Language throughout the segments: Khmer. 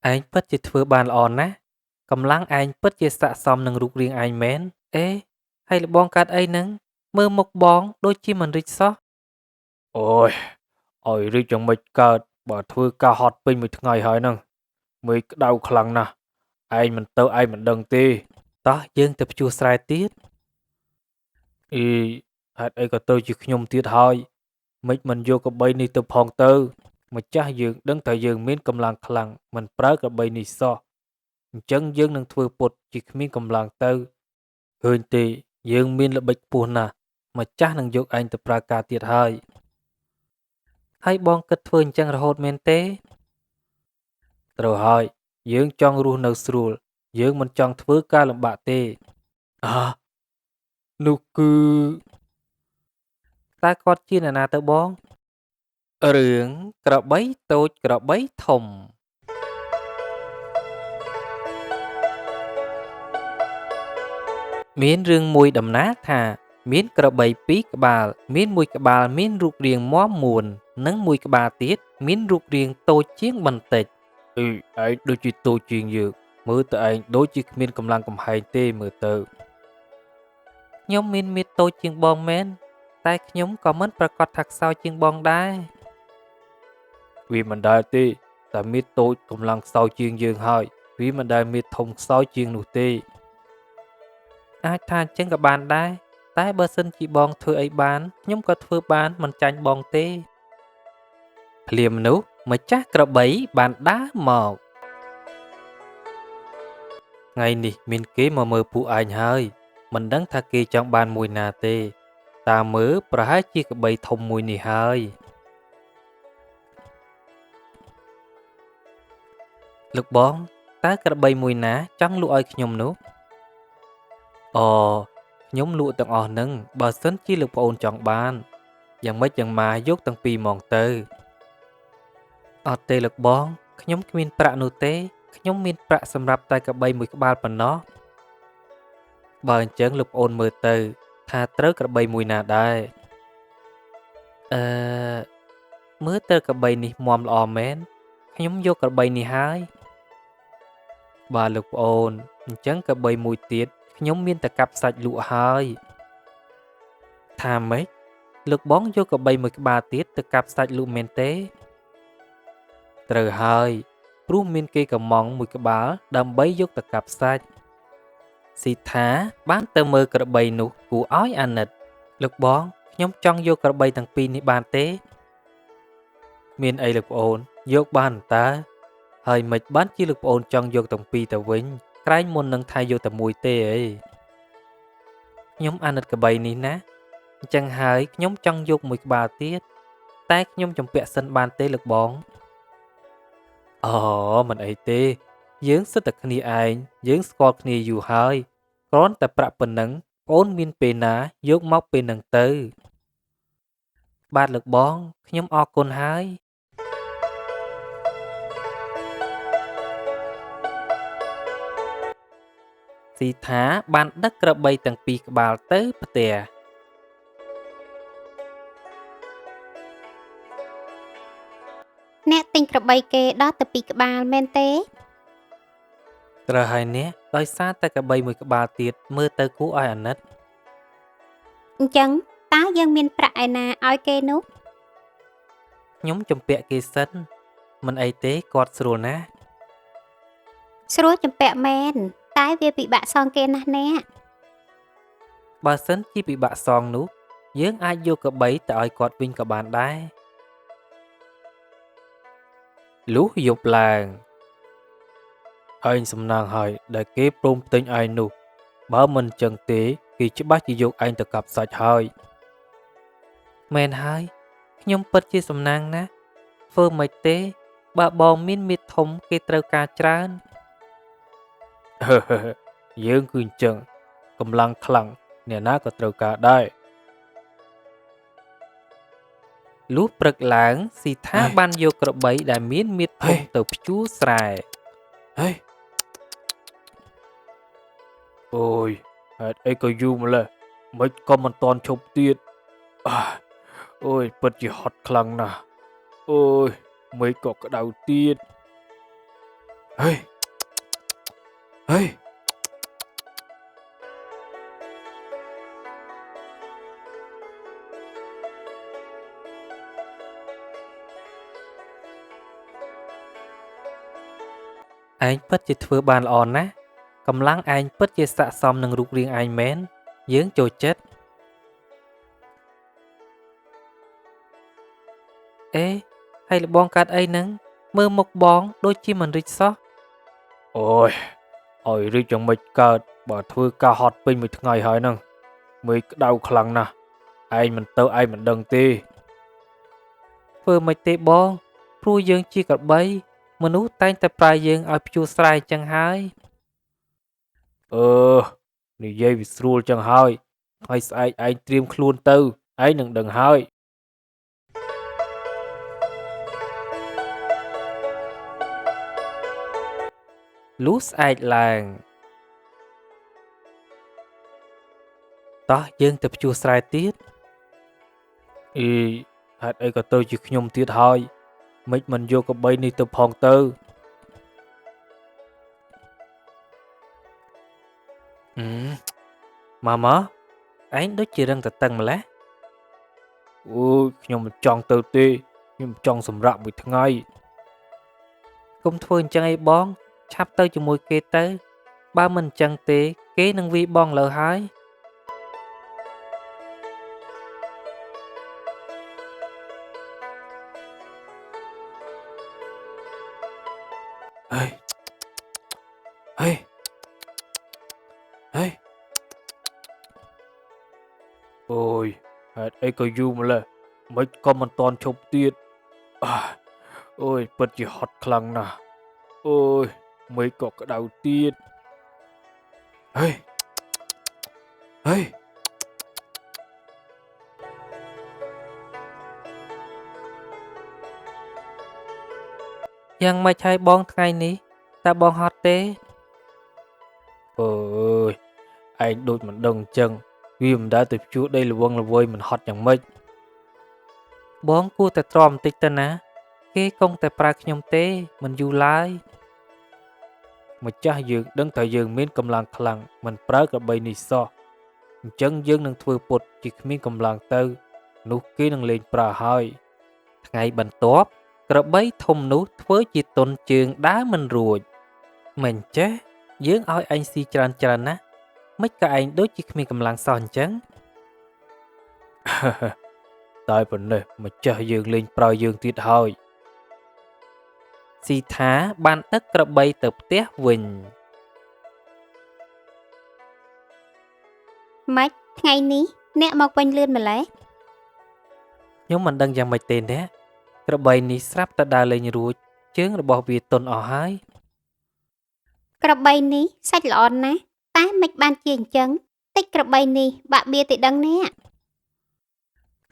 ឯងពិតជាធ្វើបានល្អណាស់កម្លាំងឯងពិតជាស័ក្តិសមនឹងរូបរាងឯងមែនអេហើយល្បងកាត់អីហ្នឹងមើលមុខបងដូចជាមិនរីកសោះអូយឲ្យរីកយ៉ាងម៉េចកើតបើធ្វើការហត់ពេញមួយថ្ងៃហើយហ្នឹងមេឃក្តៅខ្លាំងណាស់ឯងមិនទៅឯងមិនដឹងទេតោះយើងទៅភ្ជួរស្រែទៀតអីហេតុអីក៏ទៅជាខ្ញុំទៀតហើយមិនមិនយកកបីនេះទៅផងទៅម្ចាស់យើងដឹងថាយើងមានកម្លាំងខ្លាំងមិនប្រើកបីនេះសោះអញ្ចឹងយើងនឹងធ្វើពុតជាគ្មានកម្លាំងទៅឃើញទេយើងមានល្បិចខ្ពស់ណាស់ម្ចាស់នឹងយកឯងទៅប្រើការទៀតហើយបងគិតធ្វើអញ្ចឹងរហូតមែនទេត្រូវហើយយើងចង់រស់នៅស្រួលយើងមិនចង់ធ្វើការលំបាកទេអើនោះគឺតើគាត់ជាអ្នកណាទៅបងរឿងក្របីតូចក្របីធំមានរឿងមួយដំណាលថាមានក្របីពីរក្បាលមានមួយក្បាលមានរូបរាងមាំមួននិងមួយក្បាលទៀតមានរូបរាងតូចជាងបន្តិចឯងដូចជាតូចជាងយើងមើលទៅឯងដូចជាគ្មានកម្លាំងកំហែងទេមើលទៅខ្ញុំមានមាឌតូចជាងបងមែនតែខ្ញុំក៏មិនប្រកាសថាខ្សោយជាងបងដែរវាមិនដែលទេតែមាឌតូចកម្លាំងខ្សោយជាងយើងហើយវាមិនដែលមាឌធំខ្សោយជាងនោះទេអាចថាអញ្ចឹងក៏បានដែរតែបើសិនជាបងធ្វើអីបានខ្ញុំក៏ធ្វើបានមិនចាញ់បងទេភ្លាមនោះម្ចាស់ក្របីបានដើរមកថ្ងៃនេះមានគេមកមើលពួកឯងហើយមិនដឹងថាគេចង់បានមួយណាទេតាមមើលប្រហែលជាក្របីធំមួយនេះហើយលោកបងតើក្របីមួយណាចង់លក់ឲ្យខ្ញុំនោះអូខ្ញុំលក់ទាំងអស់ហ្នឹងបើសិនជាលោកប្អូនចង់បានយ៉ាងម៉េចយ៉ាងម៉ាយកទាំងពីរហ្មងទៅអត់ទេលោកបងខ្ញុំគ្មានប្រាក់នោះទេខ្ញុំមានប្រាក់សម្រាប់តែក្របីមួយក្បាលប៉ុណ្ណោះបើអញ្ចឹងលោកប្អូនមើលទៅថាត្រូវក្របីមួយណាដែរអឺមើលទៅក្របីនេះមាំល្អមែនខ្ញុំយកក្របីនេះហើយបាទលោកប្អូនអញ្ចឹងក្របីមួយទៀតខ្ញុំមានតែកាប់សាច់លក់ហើយថាម៉េចលោកបងយកក្របីមួយក្បាលទៀតទៅកាប់សាច់លក់មែនទេត្រូវហើយព្រោះមានគេកំងមួយក្បាលដើម្បីយកទៅកាប់សាច់ស៊ីថាបានទៅមើលក្របីនោះគួរឲ្យអាណិតលោកបងខ្ញុំចង់យកក្របីទាំងពីរនេះបានទេមានអីលោកប្អូនយកបានតើហើយមិនបានជាលោកប្អូនចង់យកទាំងពីរទៅវិញក្រែងមុននឹងថាយកតែមួយទេអីខ្ញុំអាណិតក្របីនេះណាអញ្ចឹងហើយខ្ញុំចង់យកមួយក្បាលទៀតតែខ្ញុំជំពាក់សិនបានទេលោកបងអូមិនអីទេយើងសិតតែគ្នាឯងយើងស្គាល់គ្នាយូរហើយគ្រាន់តែប្រាក់ប៉ុណ្ណឹងប្អូនមានពេលណាយកមកពេលហ្នឹងទៅបាទលោកបងខ្ញុំអរគុណហើយស៊ីថាបានដឹកក្របីទាំងពីរក្បាលទៅផ្ទះអ្នកទិញក្របីគេដល់ទៅ2ក្បាលមែនទេត្រូវហើយនេះដោយសារតែក្របីមួយក្បាលទៀតមើលទៅគួរឲ្យអាណិតអញ្ចឹងតើយើងមានប្រាក់ឯណាឲ្យគេនោះខ្ញុំជំពាក់គេសិនមិនអីទេគាត់ស្រួលណាស់ស្រួលចម្ពាក់មែនតែវាពិបាកសងគេណាស់អ្នកបើសិនជាពិបាកសងនោះយើងអាចយកក្របីទៅឲ្យគាត់វិញក៏បានដែរលុះយប់ឡើងឯងសំណាងហើយដែលគេព្រមទិញឯងនោះបើមិនចឹងទេគេច្បាស់ជាយកឯងទៅកាប់សាច់ហើយមែនហើយខ្ញុំពិតជាសំណាងណាស់ធ្វើមិនទេបើបងមានមាឌធំគេត្រូវការច្រើនយើងគឺអញ្ចឹងកម្លាំងខ្លាំងអ្នកណាក៏ត្រូវការដែរលុះព្រឹកឡើងស៊ីថាបានយកក្របីដែលមានមាឌធំទៅភ្ជួរស្រែហើយអូយហេតុអីក៏យូរម្ល៉េះមិនក៏មិនតន់ឈប់ទៀតអូយពិតជាហត់ខ្លាំងណាស់អូយមេឃក៏ក្តៅទៀត ហេហេឯងពិតជាធ្វើបានល្អណាស់កម្លាំងឯងពិតជាស័ក្តិសមនឹងរូបរាងឯងមែនយើងចូលចិត្តអេហើយលបងកាត់អីហ្នឹងមើលមុខបងដូចជាមិនរីកសោះអូយឲ្យរីកយ៉ាងម៉េចកើតបើធ្វើការហត់ពេញមួយថ្ងៃហើយហ្នឹងមេឃក្តៅខ្លាំងណាស់ឯងមិនទៅឯងមិនដឹងទេធ្វើមិនទេបងព្រោះយើងជាក្របីមនុស្សតែងតែប្រើយើងឲ្យភ្ជួរស្រែអញ្ចឹងហើយអឺនិយាយវាស្រួលចឹងហើយថ្ងៃស្អែកឯងត្រៀមខ្លួនទៅឯងនឹងដឹងហើយលុះស្អែកឡើងតោះយើងទៅភ្ជួរស្រែទៀតអីហេតុអីក៏ទៅជាខ្ញុំទៀតហើយមិនមិនយកកបីនេះទៅផងទៅម៉ាម៉ាឯងដូចជារឹងតតឹងម្ល៉េះអូយខ្ញុំមិនចង់ទៅទេខ្ញុំចង់សម្រាកមួយថ្ងៃកុំធ្វើអញ្ចឹងអីបងឆាប់ទៅជាមួយគេទៅបើមិនអញ្ចឹងទេគេនឹងវាយបងលើហើយហេហេហេអូយហេតុអីក៏យូរម្ល៉េះមិនក៏មិនតន់ឈប់ទៀតអូយពិតជាហត់ខ្លាំងណាស់អូយមេឃក៏ក្តៅទៀតហេហេយ៉ាងម៉េចហើយបងថ្ងៃនេះតើបងហត់ទេអើយឯងដូចមិនដឹងអញ្ចឹងវាមិនដែលទៅជួដីល្វឹងល្វើយមិនហត់យ៉ាងម៉េចបងគួរតែទ្រាំបន្តិចទៅណាគេគង់តែប្រើខ្ញុំទេមិនយូរឡើយម្ចាស់យើងដឹងថាយើងមានកម្លាំងខ្លាំងមិនប្រើក្របីនេះសោះអញ្ចឹងយើងនឹងធ្វើពុតជាគ្មានកម្លាំងទៅនោះគេនឹងលេងប្រើហើយថ្ងៃបន្ទាប់ក្របីធំនោះធ្វើជាតុនជើងដើរមិនរួចមិនចេះយើងឲ្យឯងស៊ីច្រើនណាស់មិនក៏ឯងដូចជាគ្មានកម្លាំងសោះអញ្ចឹងតែប៉ុណ្ណេះម្ចាស់យើងលេងប្រើយើងទៀតហើយស៊ីថាបានដឹកក្របីទៅផ្ទះវិញម៉េចថ្ងៃនេះអ្នកមកវិញលឿនម្ល៉េះខ្ញុំមិនដឹងយ៉ាងម៉េចទេអ្នកក្របីនេះស្រាប់តែដើរលេងរួចជើងរបស់វាទន់អស់ហើយក្របីនេះសាច់ល្អណាស់តែមិនបានជាអញ្ចឹងតិចក្របីនេះបាក់បៀតិដឹងអ្នក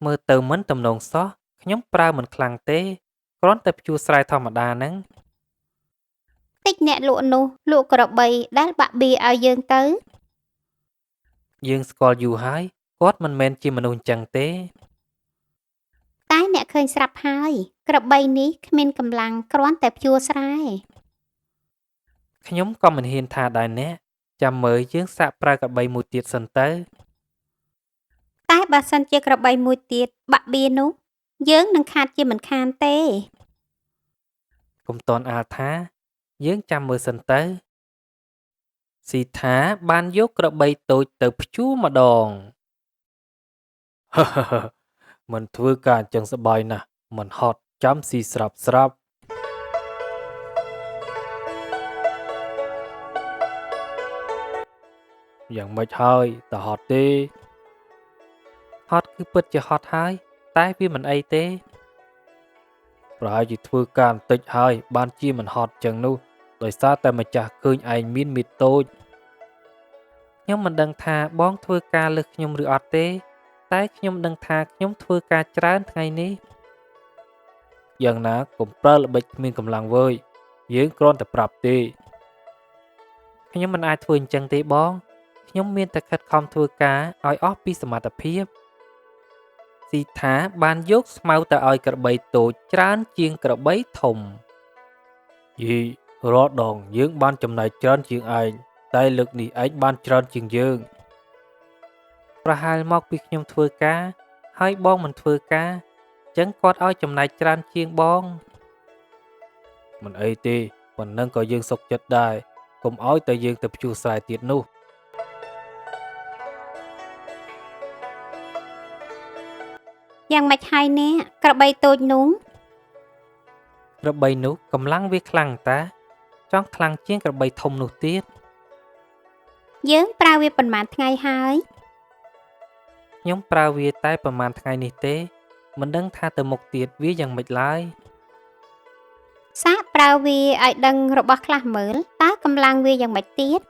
មើលទៅមិនទំនងសោះខ្ញុំប្រើមិនខ្លាំងទេគ្រាន់តែភ្ជួរស្រែធម្មតាហ្នឹងតិចអ្នកលក់នោះលក់ក្របីដែលបាក់បៀឲ្យយើងទៅយើងស្គាល់យូរហើយគាត់មិនមែនជាមនុស្សអញ្ចឹងទេតែអ្នកឃើញស្រាប់ហើយក្របីនេះគ្មានកម្លាំងគ្រាន់តែភ្ជួរស្រែខ្ញុំក៏មិនហ៊ានថាដែរអ្នកចាំមើលយើងសាកប្រើក្របីមួយទៀតសិនទៅតែបើសិនជាក្របីមួយទៀតបាក់បៀនោះយើងនឹងខាតជាមិនខានទេកុំតន់អាលថាយើងចាំមើលសិនទៅស៊ីថាបានយកក្របីតូចទៅភ្ជួរម្ដងមិនធ្វើការអញ្ចឹងសប្បាយណាស់មិនហត់ចាំស៊ីស្រាប់យ៉ាងម៉េចហើយតើហត់ទេហត់គឺពិតជាហត់ហើយតែវាមិនអីទេប្រហែលជាធ្វើការបន្តិចហើយបានជាមិនហត់ចឹងនោះដោយសារតែម្ចាស់ឃើញឯងមានមាឌតូចខ្ញុំមិនដឹងថាបងធ្វើការលើសខ្ញុំឬអត់ទេតែខ្ញុំដឹងថាខ្ញុំធ្វើការច្រើនថ្ងៃនេះយ៉ាងណាកុំប្រើល្បិចគ្មានកម្លាំងវើយយើងគ្រាន់តែប្រាប់ទេខ្ញុំមិនអាចធ្វើអញ្ចឹងទេបងខ្ញុំមានតែខិតខំធ្វើការឲ្យអស់ពីសមត្ថភាពស៊ីថាបានយកស្មៅទៅឲ្យក្របីតូចច្រើនជាងក្របីធំយី រាល់ដងយើងបានចំណែកច្រើនជាងឯងតែលើកនេះឯងបានច្រើនជាងយើងប្រហែលមកពីខ្ញុំធ្វើការហើយបងមិនធ្វើការចឹងគាត់ឲ្យចំណែកច្រើនជាងបងមិនអីទេប៉ុណ្ណឹងក៏យើងសុខចិត្តដែរកុំឲ្យតែយើងទៅព្យួរស្រែទៀតនោះយ៉ាងម៉េចហើយអ្នកក្របីតូចនោះក្របីនោះកម្លាំងវាខ្លាំងតាចង់ខ្លាំងជាងក្របីធំនោះទៀត យើងប្រើវាប៉ុន្មានថ្ងៃហើយ ខ្ញុំប្រើវាតែប្រហែលថ្ងៃនេះទេមិនដឹងថាទៅមុខទៀតវាយ៉ាងម៉េចឡើយសាកប្រើវាឲ្យដឹងរបស់ខ្លះមើលតើកម្លាំងវាយ៉ាងម៉េចទៀត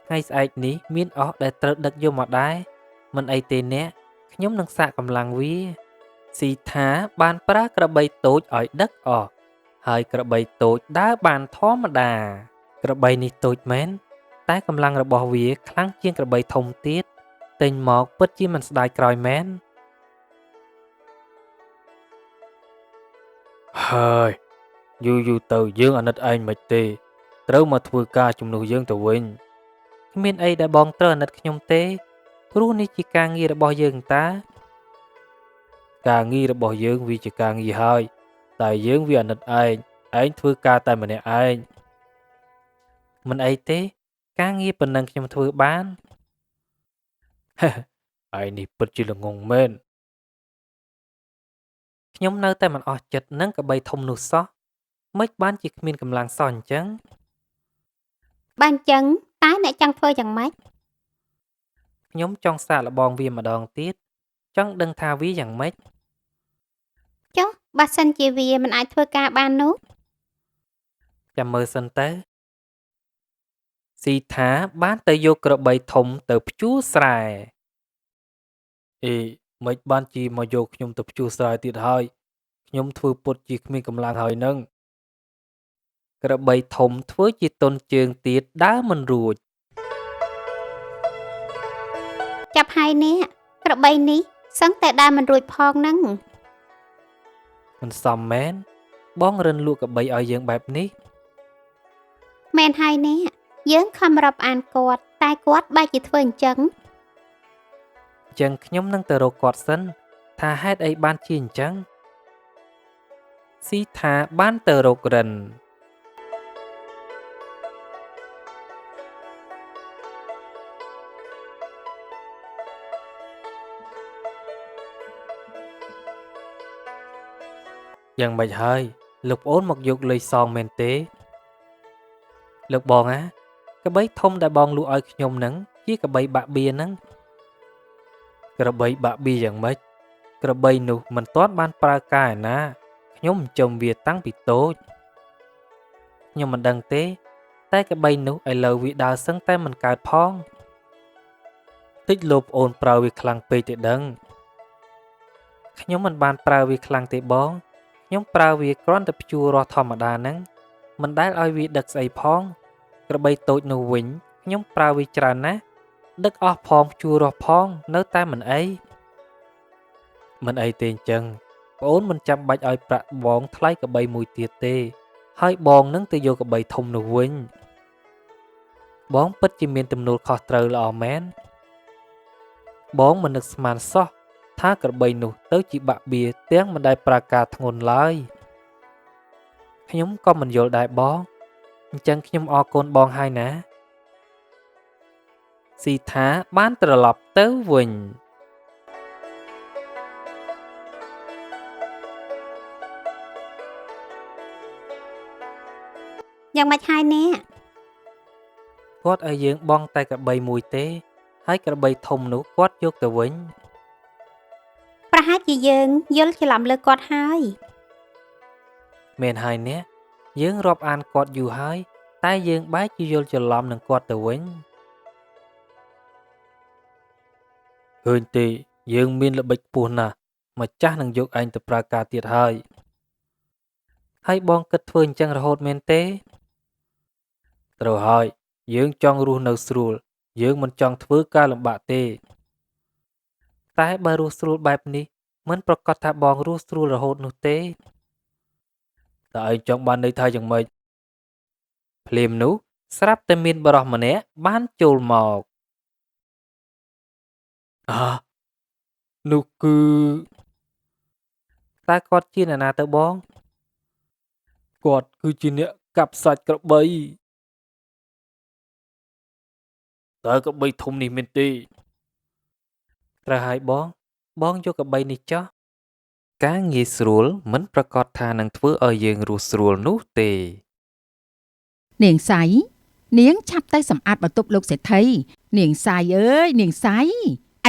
ថ្ងៃស្អែកនេះមានអស់ដែលត្រូវដឹកយកមកដែរមិនអីទេអ្នកខ្ញុំនឹងសាកកម្លាំងវាស៊ីថាបានប្រើក្របីតូចឲ្យដឹកអស់ហើយក្របីតូចដើរបានធម្មតាក្របីនេះតូចមែនតែកម្លាំងរបស់វាខ្លាំងជាងក្របីធំទៀតទិញមកពិតជាមិនស្ដាយក្រោយមែនហើយយូរទៅយើងអាណិតឯងមិនទេត្រូវមកធ្វើការជំនួសយើងទៅវិញគ្មានអីដែលបងត្រូវអាណិតខ្ញុំទេព្រោះនេះជាការងាររបស់យើងតាការងាររបស់យើងវាជាការងារហើយតែយើងវាអាណិតឯងធ្វើការតែម្នាក់ឯងមិនអីទេការងារប៉ុណ្ណឹងខ្ញុំធ្វើបាន ឯងនេះពិតជាល្ងងមែនខ្ញុំនៅតែមិនអស់ចិត្តនឹងកបីធំនោះសោះមិនបានជាគ្មានកម្លាំងសោះអញ្ចឹង បានចឹងតើអ្នកចង់ធ្វើយ៉ាងម៉េច ខ្ញុំចង់សាកល្បងវាម្ដងទៀតចង់ដឹងថាវាយ៉ាងម៉េច ចុះបើសិនជាវាមិនអាចធ្វើការបាននោះ ចាំមើលសិនទៅស៊ីថាបានទៅយកក្របីធំទៅព្យួរស្រែអេមិនបានជាមកយកខ្ញុំទៅព្យួរស្រែទៀតហើយខ្ញុំធ្វើពុតជាគ្មានកម្លាំងហើយនឹងក្របីធំធ្វើជាតុនជើងទៀតដើរមិនរួច ចាប់ហើយអ្នកក្របីនេះសឹងតែដើរមិនរួចផងហ្នឹង មិនសមមែនបងរិនលក់ក្របីឲ្យយើងបែបនេះ មែនហើយអ្នកយើងខំរាប់អានគាត់តែគាត់បែរជាធ្វើអញ្ចឹង ចឹងខ្ញុំនឹងទៅរកគាត់សិនថាហេតុអីបានជាអញ្ចឹងស៊ីថាបានទៅរករិនយ៉ាងម៉េចហើយលោកប្អូនមកយកលុយសងមែនទេលោកបងក្របីធំដែលបងលក់ឲ្យខ្ញុំហ្នឹងជាក្របីបាក់បៀហ្នឹងក្របីបាក់បៀយ៉ាងម៉េចក្របីនោះមិនទាន់បានប្រើការឯណាខ្ញុំចំវាតាំងពីតូចខ្ញុំមិនដឹងទេតែក្របីនោះឥឡូវវាដើរសឹងតែមិនកើតផងតិចលោកប្អូនប្រើវាខ្លាំងពេកទេដឹងខ្ញុំមិនបានប្រើវាខ្លាំងទេបងខ្ញុំប្រើវាគ្រាន់តែព្យួររាស់ធម្មតាហ្នឹងមិនដែលឲ្យវាដឹកស្អីផងក្របីតូចនោះវិញខ្ញុំប្រើវាច្រើនណាស់ដឹកអស់ផងព្យួររាស់ផងនៅតែមិនអីមិនអីទេអញ្ចឹងប្អូនមិនចាំបាច់ឲ្យប្រាក់បងថ្លៃក្របីមួយទៀតទេហើយបងនឹងទៅយកក្របីធំនោះវិញបងពិតជាមានទំនួលខុសត្រូវល្អមែនបងមិននឹកស្មានសោះថាក្របីនោះទៅជាបាក់បៀទាំងមិនដែលប្រើការធ្ងន់ឡើយខ្ញុំក៏មិនយល់ដែរបងអញ្ចឹងខ្ញុំអរគុណបងហើយណាស៊ីថាបានត្រឡប់ទៅវិញយ៉ាងម៉េចហើយអ្នក គាត់ឲ្យយើងបង់តែក្របីមួយទេហើយក្របីធំនោះគាត់យកទៅវិញប្រហែលជាយើងយល់ច្រឡំលើគាត់ហើយ មែនហើយអ្នកយើងរាប់អានគាត់យូរហើយតែយើងបែរជាយល់ច្រឡំនឹងគាត់ទៅវិញឃើញទេយើងមានល្បិចខ្ពស់ណាស់ម្ចាស់នឹងយកឯងទៅប្រើការទៀតហើយបងគិតធ្វើអញ្ចឹងរហូតមែនទេត្រូវហើយយើងចង់រស់នៅស្រួលយើងមិនចង់ធ្វើការលំបាកទេតែបើរស់ស្រួលបែបនេះមិនប្រកាសថាបងរស់ស្រួលរហូតនោះទេតើឯងចង់បានន័យថាយ៉ាងម៉េច ភ្លាមនោះស្រាប់តែមានបរិសម្នាក់បានចូលមកនោះគឺតើគាត់ជាអ្នកណាទៅបងគាត់គឺជាអ្នកកាប់សាច់ក្របីតើក្របីធំនេះមែនទេត្រូវហើយបងយកក្របីនេះចុះការងាយស្រួលមិនប្រកាសថានឹងធ្វើឲ្យយើងរស់ស្រួលនោះទេនាងសៃនាងឆាប់ទៅសម្អាតបន្ទប់លោកសេដ្ឋីនាងសៃអើយនាងសៃ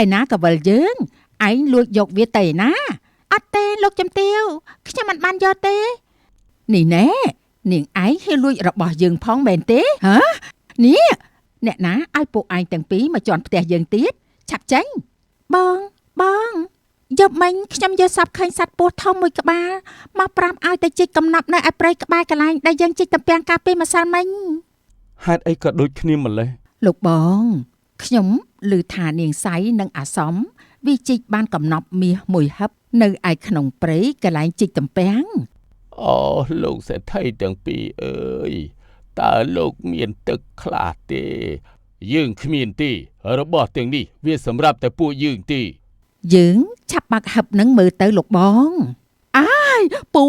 ឯណាកវិលយើងឯងលួចយកវាទៅណាអត់ទេលោកជំទាវខ្ញុំមិនបានយកទេនេះណែនាងឯងហ៊ានលួចរបស់យើងផងមែនទេហ៎នេះអ្នកណាឲ្យពួកឯងទាំងពីរមកជន់ផ្ទះយើងទៀតឆាប់ចេញបងយកមិញខ្ញុំយកសັບឃើញសត្វពស់ធំមួយក្បាលមកប្រាប់ឲ្យទៅជីកកំណប់នៅឯព្រៃក្បែរកន្លែងដែលយើងជីកតំពាំងកាលពីម្សិលមិញហេតុអីក៏ដូចគ្នាម្ល៉េះលោកបងខ្ញុំឮថានាងសៃនិងអាសំវាជីកបានកំណប់មាសមួយហឹបនៅឯក្នុងព្រៃកន្លែងជីកតំពាំងអូលោកសេដ្ឋីទាំងពីរអើយតើលោកមានទឹកខ្លះទេយើងគ្មានទេរបស់ទាំងនេះវាសម្រាប់តែពួកយើងទេយើងឆាប់បាក់ហឹបនឹងមើលទៅលោកបងអាយពូ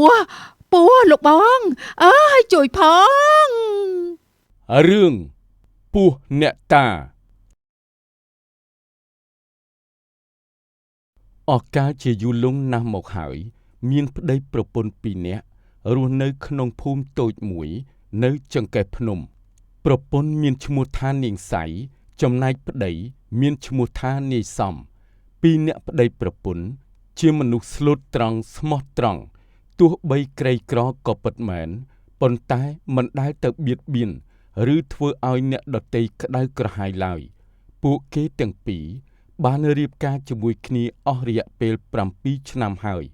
លោកបងអើយជួយផងរឿងពស់អ្នកតាអស់កាលជាយូរលង់ណាស់មកហើយមានប្តីប្រពន្ធពីរនាក់រស់នៅក្នុងភូមិតូចមួយនៅចង្កេះភ្នំប្រពន្ធមានឈ្មោះថានាងសៃចំណែកប្តីមានឈ្មោះថានាយសំពីរនាក់ប្តីប្រពន្ធជាមនុស្សស្លូតត្រង់ស្មោះត្រង់ទោះបីក្រីក្រក៏ពិតមែនប៉ុន្តែមិនដែលទៅបៀតបៀនឬធ្វើឲ្យអ្នកដទៃក្តៅក្រហាយឡើយពួកគេទាំងពីរបានរៀបការជាមួយគ្នាអស់រយៈពេល7ឆ្នាំហើយ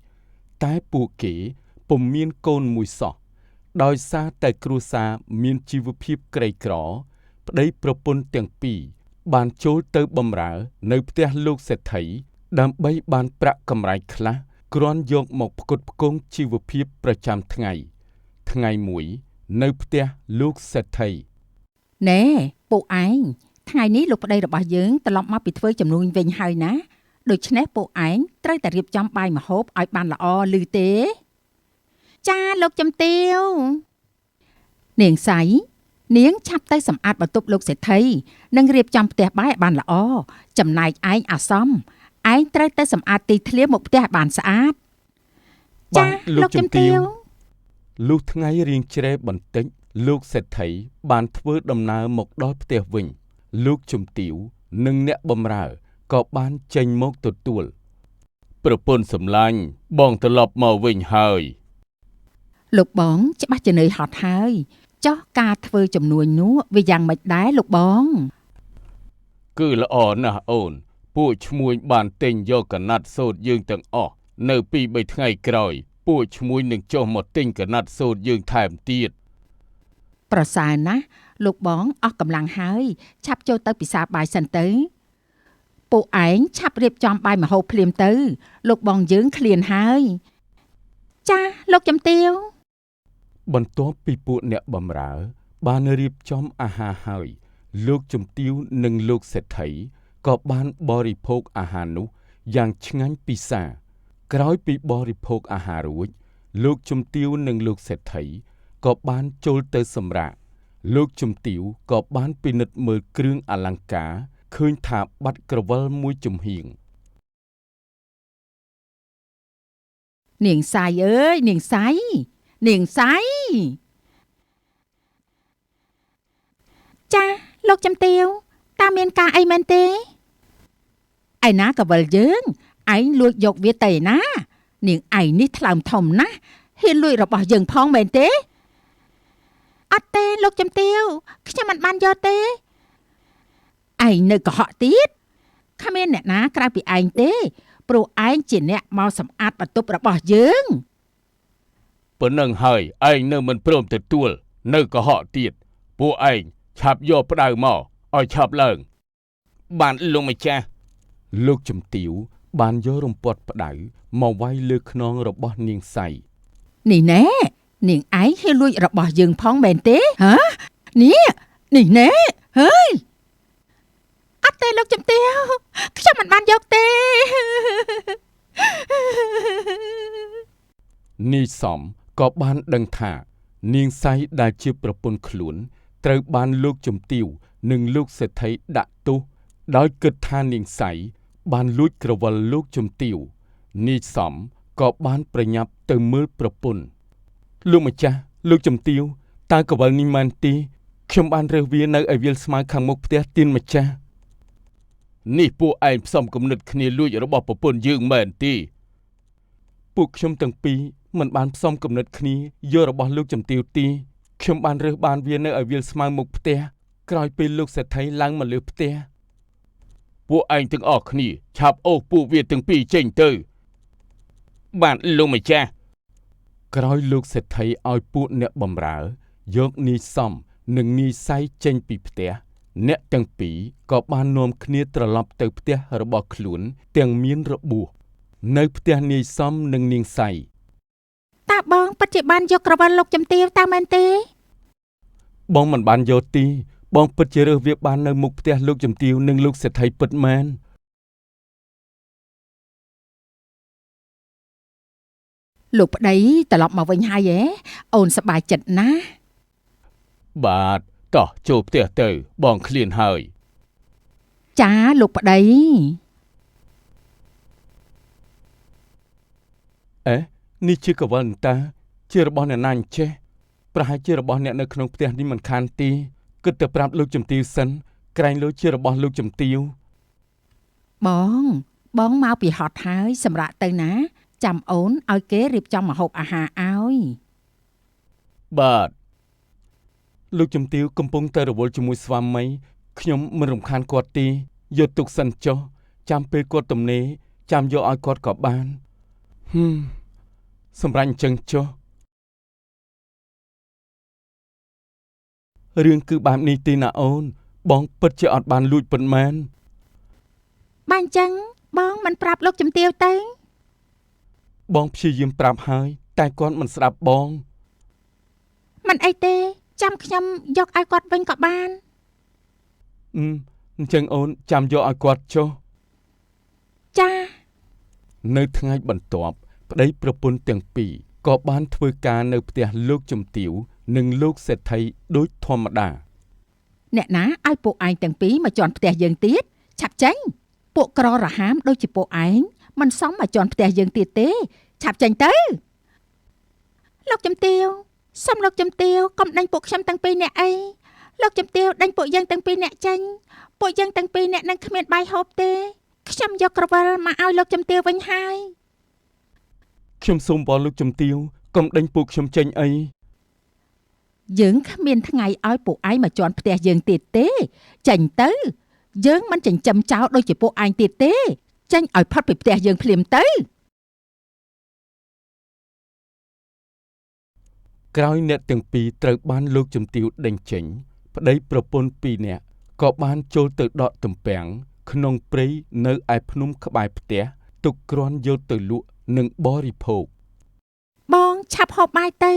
តែពួកគេពុំមានកូនមួយសោះដោយសារតែគ្រួសារមានជីវភាពក្រីក្រប្តីប្រពន្ធទាំងពីរបានចូលទៅបម្រើនៅផ្ទះលោកសេដ្ឋីដើម្បីបានប្រាក់កម្រៃខ្លះគ្រាន់យកមកផ្គត់ផ្គង់ជីវភាពប្រចាំថ្ងៃមួយនៅផ្ទះលោកសេដ្ឋីណែពួកឯងថ្ងៃនេះលោកប្តីរបស់យើងត្រឡប់មកពីធ្វើចំនួនវិញហើយណាដូច្នេះពួកឯងត្រូវតែរៀបចំបាយម្ហូបឲ្យបានល្អឮទេចាលោកជំទាវនាងសៃនាងឆាប់ទៅសម្អាតបន្ទប់លោកសេដ្ឋីនិងរៀបចំផ្ទះបាយឲ្យបានល្អចំណែកឯងអាសំឯងត្រូវទៅសម្អាតទីធ្លាមុខផ្ទះឲ្យបានស្អាតចាលោកជំទាវលុះថ្ងៃរៀងជ្រែបន្តិចលោកសេដ្ឋីបានធ្វើដំណើរមកដល់ផ្ទះវិញលោកជំទាវនិងអ្នកបម្រើក៏បានចេញមកទទួលប្រពន្ធសម្លាញ់បងត្រឡប់មកវិញហើយលោកបងច្បាស់ជានឿយហត់ហើយចុះការធ្វើចំនួននោះវាយ៉ាងម៉េចដែរលោកបងគឺល្អណាស់អូនពួកឈ្មួញបានទិញយកកណាត់សូត្រយើងទាំងអស់នៅ2-3ថ្ងៃក្រោយពួកឈ្មួញនឹងចុះមកទិញកណាត់សូត្រយើងថែមទៀតប្រសើរណាស់លោកបងអស់កម្លាំងហើយឆាប់ចូលទៅពិសាបាយសិនទៅពួកឯងឆាប់រៀបចំបាយម្ហូបភ្លាមទៅលោកបងយើងឃ្លានហើយចាលោកជំទាវបន្ទាប់ពីពួកអ្នកបម្រើបានរៀបចំអាហារហើយលោកជំទាវនិងលោកសេដ្ឋីក៏បានបរិភោគអាហារនោះយ៉ាងឆ្ងាញ់ពិសាក្រោយពីបរិភោគអាហាររួចលោកជំទាវនិងលោកសេដ្ឋីក៏បានចូលទៅសម្រាកលោកជំទាវក៏បានពិនិត្យមើលគ្រឿងអលង្ការឃើញថាបាត់ក្រវិលមួយចំហៀងនាងសៃអើយនាងសៃចាលោកជំទាវតើមានការអីមែនទេឯណាកវិលយើងឯងលួចយកវាទៅណានាងឯងនេះថ្លើមធំណាស់ហ៊ានលួចរបស់យើងផងមែនទេអត់ទេលោកជំទាវខ្ញុំមិនបានយកទេឯងនៅកុហកទៀតគ្មានអ្នកណាក្រៅពីឯងទេព្រោះឯងជាអ្នកមកសម្អាតបន្ទប់របស់យើងប៉ុណ្ណឹងហើយឯងនៅមិនព្រមទទួលនៅកុហកទៀតពួកឯងឆាប់យកផ្ដៅមកឲ្យឆាប់ឡើងបានលោកម្ចាស់លោកជំទាវបានយករំពាត់ផ្ដៅមកវាយលើខ្នងរបស់នាងសៃនេះណែនាងឯងហ៊ានលួចរបស់យើងផងមែនទេហ៎ នេះណែហើយអត់ទេលោកជំទាវខ្ញុំមិនបានយកទេ នីសំក៏បានដឹងថានាងសៃដែលជាប្រពន្ធខ្លួនត្រូវបានលោកជំទាវនិងលោកសេដ្ឋីដាក់ទោសដោយគិតថានាងសៃបានលួចក្រវិលលោកជំទាវនីសំក៏បានប្រញាប់ទៅមើលប្រពន្ធលោកម្ចាស់លោកជំទាវតើក្រវិលនេះមែនទេខ្ញុំបានរើសវានៅឯវាលស្មៅខាងមុខផ្ទះទានម្ចាស់នេះពួកឯងផ្សំគំនិតគ្នាលួចរបស់ប្រពន្ធយើងមែនទេពួកខ្ញុំទាំងពីរមិនបានផ្សំគំនិតគ្នាយករបស់លោកជំទាវទេខ្ញុំបានរើសបានវានៅឯវាលស្មៅមុខផ្ទះក្រោយពេលលោកសេដ្ឋីឡើងមកលើផ្ទះពួកឯងទាំងអស់គ្នាឆាប់អូសពួកវាទាំងពីរចេញទៅបានលោកម្ចាស់ក្រោយលោកសេដ្ឋីឲ្យពួកអ្នកបម្រើយកនាយសំនិងនាយសៃចេញពីផ្ទះអ្នកទាំងពីរក៏បាននាំគ្នាត្រឡប់ទៅផ្ទះរបស់ខ្លួនទាំងមានរបួសនៅផ្ទះនាយសំនិងនាងសៃ តើបងពិតជាបានយកក្រវិលលោកជំទាវតើមែនទេ បងមិនបានយកទីបងពិតជារើសវាបាននៅមុខផ្ទះលោកជំទាវនិងលោកសេដ្ឋីពិតមែនលោកប្តីត្រឡប់មកវិញហើយអូនសប្បាយចិត្តណាស់ បាទតោះចូលផ្ទះទៅបងឃ្លានហើយ ចាលោកប្តី នេះជាកវលតាជារបស់អ្នកណាអញ្ចេះប្រហែលជារបស់អ្នកនៅក្នុងផ្ទះនេះមិនខានទេគិតទៅប្រាប់លោកជំទាវសិនក្រែងលោកជារបស់លោកជំទាវ បងមកពីហត់ហើយសម្រាប់ទៅណាចាំអូនឲ្យគេរៀបចំម្ហូបអាហារឲ្យ បាទលោកជំទាវកំពុងតែរវល់ជាមួយស្វាមីខ្ញុំមិនរំខានគាត់ទេយកទុកសិនចុះចាំពេលគាត់ទំនេរចាំយកឲ្យគាត់ក៏បានសម្រាប់អញ្ចឹងចុះរឿងគឺបែបនេះទេណាអូនបងពិតជាអត់បានលួចប៉ុន្មាន បើអញ្ចឹងបងមិនប្រាប់លោកជំទាវទៅ បងព្យាយាមប្រាប់ហើយតែគាត់មិនស្ដាប់បង មិនអីទេចាំខ្ញុំយកឲ្យគាត់វិញក៏បាន អញ្ចឹងអូនចាំយកឲ្យគាត់ចុះ ចា នៅថ្ងៃបន្ទាប់ប្តីប្រពន្ធទាំងពីរក៏បានធ្វើការនៅផ្ទះលោកជំទាវនិងលោកសេដ្ឋីដូចធម្មតា អ្នកណាឲ្យពួកឯងទាំងពីរមកជន់ផ្ទះយើងទៀតឆាប់ចេញពួកក្ររហាមដូចជាពួកឯងមិនសមមកជន់ផ្ទះយើងទៀតទេឆាប់ចេញទៅលោកជំទាវសូមលោកជំទាវកុំដេញពួកខ្ញុំទាំងពីរអ្នកអីលោកជំទាវដេញពួកយើងទាំងពីរអ្នកចេញពួកយើងទាំងពីរអ្នកនឹងគ្មានបាយហូបទេខ្ញុំយកក្រវិលមកឲ្យលោកជំទាវវិញហើយ ខ្ញុំសូមបងលោកជំទាវកុំដេញពួកខ្ញុំចេញអី យើងគ្មានថ្ងៃឲ្យពួកឯងមកជន់ផ្ទះយើងទៀតទេចេញទៅយើងមិនចិញ្ចឹមចោលដូចជាពួកឯងទៀតទេចេញឲ្យផុតពីផ្ទះយើងភ្លាមទៅ ក្រោយអ្នកទាំងពីរត្រូវបានលោកជំទាវដេញចេញប្តីប្រពន្ធពីរនាក់ក៏បានចូលទៅដកទំពាំងក្នុងព្រៃនៅឯភ្នំក្បែរផ្ទះទុកគ្រាន់យកទៅលក់និងបរិភោគ បងឆាប់ហូបបាយទៅ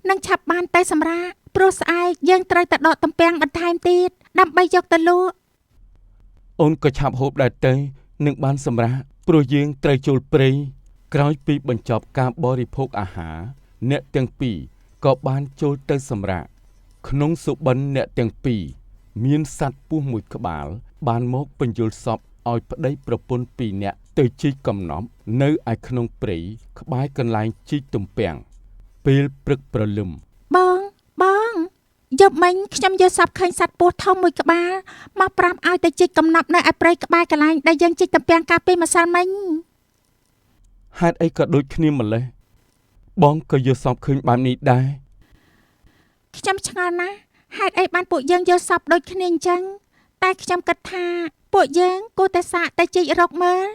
និងឆាប់បានទៅសម្រាកព្រោះស្អែកយើងត្រូវទៅដកទំពាំងបន្ថែមទៀតដើម្បីយកទៅលក់ អូនក៏ឆាប់ហូបដែរទៅនឹងបានសម្រាកព្រោះយើងត្រូវចូលព្រៃក្រោយពីបញ្ចប់ការបរិភោគអាហារអ្នកទាំងពីរក៏បានចូលទៅសម្រាកក្នុងសុបិនអ្នកទាំងពីរមានសត្វពស់មួយក្បាលបានមកបញ្យល់សពឲ្យប្តីប្រពន្ធពីរនាក់ទៅជីកកំណប់នៅឯក្នុងព្រៃក្បែរកន្លែងជីកទំពាំងពេលព្រឹកព្រលឹម បងយកមិញខ្ញុំយកសពឃើញសត្វពស់ធំមួយក្បាលមកប្រាប់ឲ្យទៅជីកកំណប់នៅឯព្រៃក្បែរកន្លែងដែលយើងជីកទំពាំងកាលពីម្សិលមិញ ហេតុអីក៏ដូចគ្នាម្លេះបងក៏យកសពឃើញបែបនេះដែរ ខ្ញុំឆ្ងល់ណាស់ហេតុអីបានពួកយើងយកសពដូចគ្នាអញ្ចឹងតែខ្ញុំគិតថាពួកយើងគួរតែសាកទៅជីករកមើល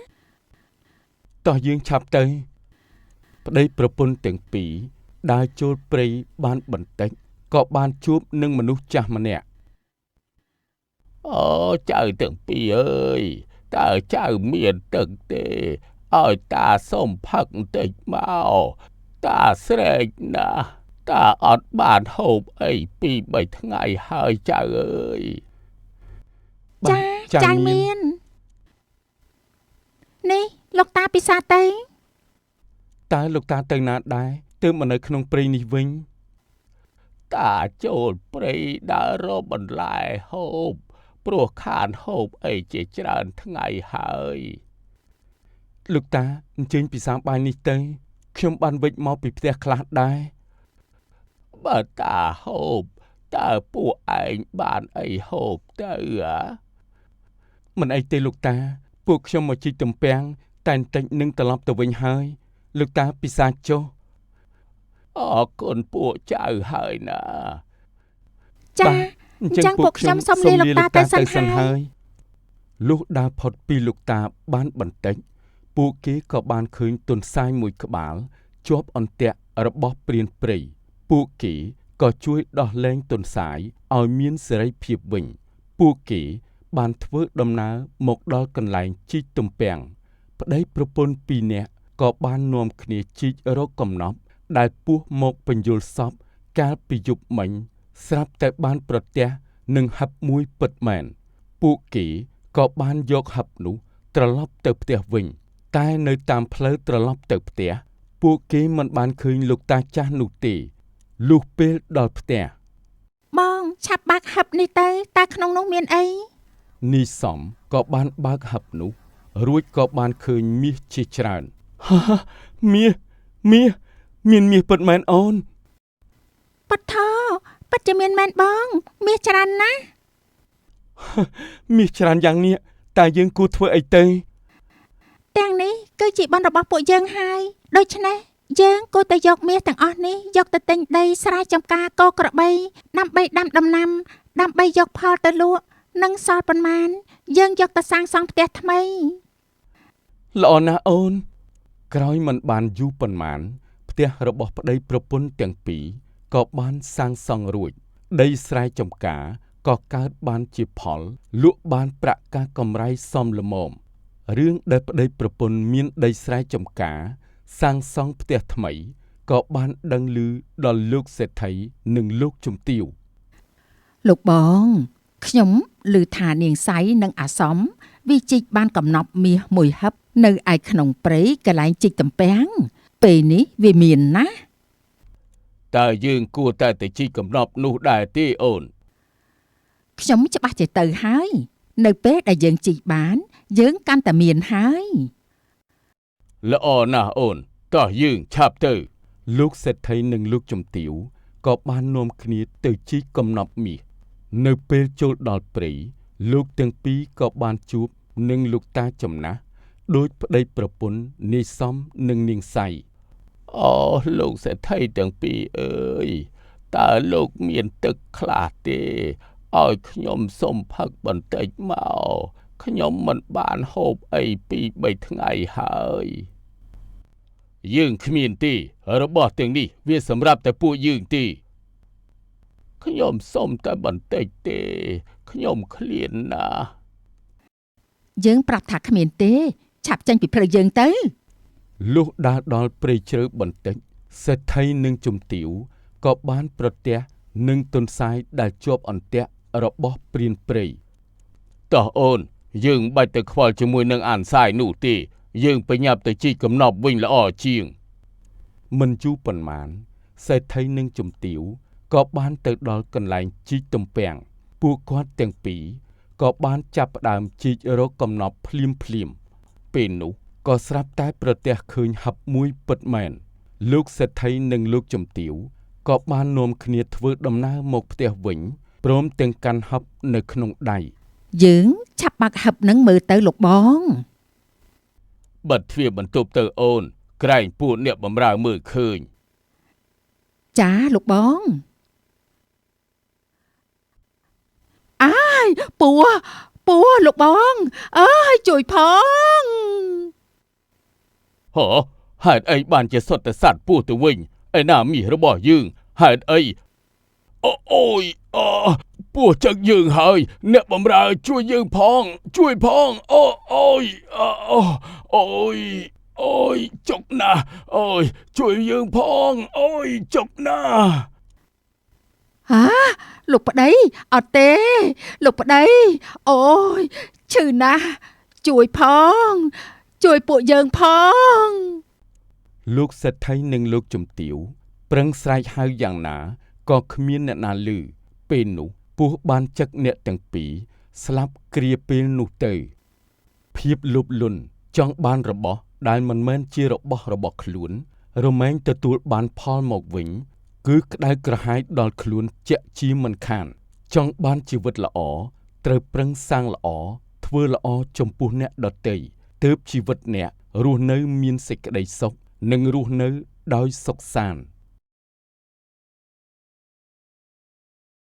តោះយើងឆាប់ទៅប្តីប្រពន្ធទាំងពីរដើរចូលព្រៃបានបន្តិចក៏បានជួបនឹងមនុស្សចាស់ម្នាក់អូចៅទាំងពីរអើយតើចៅមានទឹកទេឲ្យតាសុំផឹកបន្តិចមកតាស្រេកណាស់ តាអត់បានហូបអីពី3ថ្ងៃហើយចៅអើយ ចាមាននេះលោកតាពិសាទៅ តើលោកតាទៅណាដែរទើបមកនៅក្នុងព្រៃនេះវិញតាចូលព្រៃដើររកបន្លែហូបព្រោះខានហូបអីជាច្រើនថ្ងៃហើយលោកតាអញ្ជើញពិសាបាយនេះទៅខ្ញុំបានវិចមកពីផ្ទះខ្លះដែរបើតាហូបតើពួកឯងបានអីហូបទៅមិនអីទេលោកតាពួកខ្ញុំមកជីកទំពាំងតែបន្តិចនឹងត្រឡប់ទៅវិញហើយលោកតាពិសាចុះអរគុណពួកចៅហើយណា ចាអញ្ចឹងពួកខ្ញុំសូមលាលោកតាទៅសិនហើយ លុះដើរផុតពីលោកតាបានបន្តិចពួកគេក៏បានឃើញទន្សាយមួយក្បាលជាប់អន្ទាក់របស់ព្រានព្រៃពួកគេក៏ជួយដោះលែងទន្សាយឲ្យមានសេរីភាពវិញពួកគេបានធ្វើដំណើរមកដល់កន្លែងជីកទំពាំងប្តីប្រពន្ធពីរនាក់ក៏បាននាំគ្នាជីករកកំណប់ដែលពស់មកបញ្យលសពកាលពីយប់មិញស្រាប់តែបានប្រទះនឹងហឹបមួយពិតមែនពួកគេក៏បានយកហឹបនោះត្រឡប់ទៅផ្ទះវិញតែនៅតាមផ្លូវត្រឡប់ទៅផ្ទះពួកគេមិនបានឃើញលោកតាចាស់នោះទេលុះពេលដល់ផ្ទះ បងឆាប់បើកហឹបនេះទៅតើក្នុងនោះមានអី នីសំក៏បានបើកហឹបនោះរួចក៏បានឃើញមាសជាច្រើនមាសមានមាសពិតមែនអូន ប៉ាថោប៉ាជាមានមែនបងមាសច្រើនណាស់ មាសច្រើនយ៉ាងនេះតែយើងគួរធ្វើអីទៅ ទាំងនេះគឺជាបនរបស់ពួកយើងហើយដូច្នេះយើងគួរតែយកមាសទាំងអស់នេះយកទៅទិញដីស្រែចម្ការកក្របីដើម្បីដាំដំណាំដើម្បីយកផលទៅលក់និងសល់ប៉ុន្មានយើងយកទៅសាងសង់ផ្ទះថ្មី ល្អណាស់អូនក្រោយមិនបានយូរប៉ុន្មានផ្ទះរបស់ប្តីប្រពន្ធទាំងពីរក៏បានសាងសង់រួចដីស្រែចម្ការក៏កើតបានជាផលលក់បានប្រាក់កាសកម្រៃសមល្មមរឿងដែលប្តីប្រពន្ធមានដីស្រែចម្ការសាងសង់ផ្ទះថ្មីក៏បានដឹងឮដល់លោកសេដ្ឋីនិងលោកជំទាវ លោកបងខ្ញុំឮថានាងសៃនិងអាសំវាជីកបានកំណប់មាសមួយហឹបនៅឯក្នុងព្រៃកន្លែងជីកទំពាំងពេលនេះវាមានណាស់ តើយើងគួរតែទៅជីកកំណប់នោះដែរទេអូន ខ្ញុំច្បាស់ជាទៅហើយនៅពេលដែលយើងជីកបានយើងកាន់តែមានហើយ ល្អណាស់អូនតោះយើងឆាប់ទៅលោកសេដ្ឋីនិងលោកជំទាវក៏បាននាំគ្នាទៅជីកកំណប់មាសនៅពេលចូលដល់ព្រៃលោកទាំងពីរក៏បានជួបនឹងលោកតាចំណាស់ដោយប្តីប្រពន្ធនាយសំនិងនាងសៃអូលោកសេដ្ឋីទាំងពីរអើយតើលោកមានទឹកខ្លះទេឲ្យខ្ញុំសុំផឹកបន្តិចមកខ្ញុំមិនបានហូបអីពី3ថ្ងៃហើយយើងគ្មានទេរបស់ទាំងនេះវាសម្រាប់តែពួកយើងទេខ្ញុំសុំតែបន្តិចទេខ្ញុំឃ្លានណាស់ យើងប្រាប់ថាគ្មានទេឆាប់ចេញពីផ្លូវយើងទៅ លុះដើរដល់ព្រៃជ្រៅបន្តិចសេដ្ឋីនិងជំទាវក៏បានប្រទះនឹងទន្សាយដែលជាប់អន្ទាក់របស់ព្រានព្រៃតោះអូនយើងបាច់ទៅខ្វល់ជាមួយនឹងអានសាយនោះទេយើងប្រញាប់ទៅជីកកំណប់វិញល្អជាងមិនយូរប៉ុន្មានសេដ្ឋីនិងជំទាវក៏បានទៅដល់កន្លែងជីកទំពាំងពួកគាត់ទាំងពីរក៏បានចាប់ផ្ដើមជីករកកំណប់ភ្លាមពេលនោះក៏ស្រាប់តែប្រទះឃើញហឹបមួយពិតមែនលោកសេដ្ឋីនិងលោកជំទាវក៏បាននាំគ្នាធ្វើដំណើរមកផ្ទះវិញព្រមទាំងកាន់ហឹបនៅក្នុងដៃ យើងឆាប់បើកហឹបនឹងមើលទៅលោកបង បិទទ្វារបន្ទប់ទៅអូនក្រែងពួកអ្នកបម្រើមើលឃើញ ចាលោកបងអាយពួរលោកបងអើយជួយផង ហ៎ហេតុអីបានជាសុទ្ធតែសត្វពស់ទៅវិញឯណាមាសរបស់យើងហេតុអីអូយពស់ចឹកយើងហើយអ្នកបម្រើជួយយើងផងជួយផងអូយ អូយចុកណាស់អូយជួយយើងផងអូយចុកណាស់ ហាលោកប្តីអត់ទេលោកប្តីអូយឈឺណាស់ជួយផងជួយពួកយើងផង លោកសេដ្ឋីនិងលោកជំទាវប្រឹងស្រែកហៅយ៉ាងណាក៏គ្មានអ្នកណាឮពេលនោះពស់បានចឹកអ្នកទាំងពីរស្លាប់គ្រាពេលនោះទៅភាពលោភលន់ចង់បានរបស់ដែលមិនមែនជារបស់ខ្លួនរមែងទទួលបានផលមកវិញគឺក្តៅក្រហាយដល់ខ្លួនជាក់ជាមិនខានចង់បានជីវិតល្អត្រូវប្រឹងសាងល្អធ្វើល្អចំពោះអ្នកដទៃទើបជីវិតអ្នករស់នៅមានសេចក្តីសុខនិងរស់នៅដោយសុខសាន្ត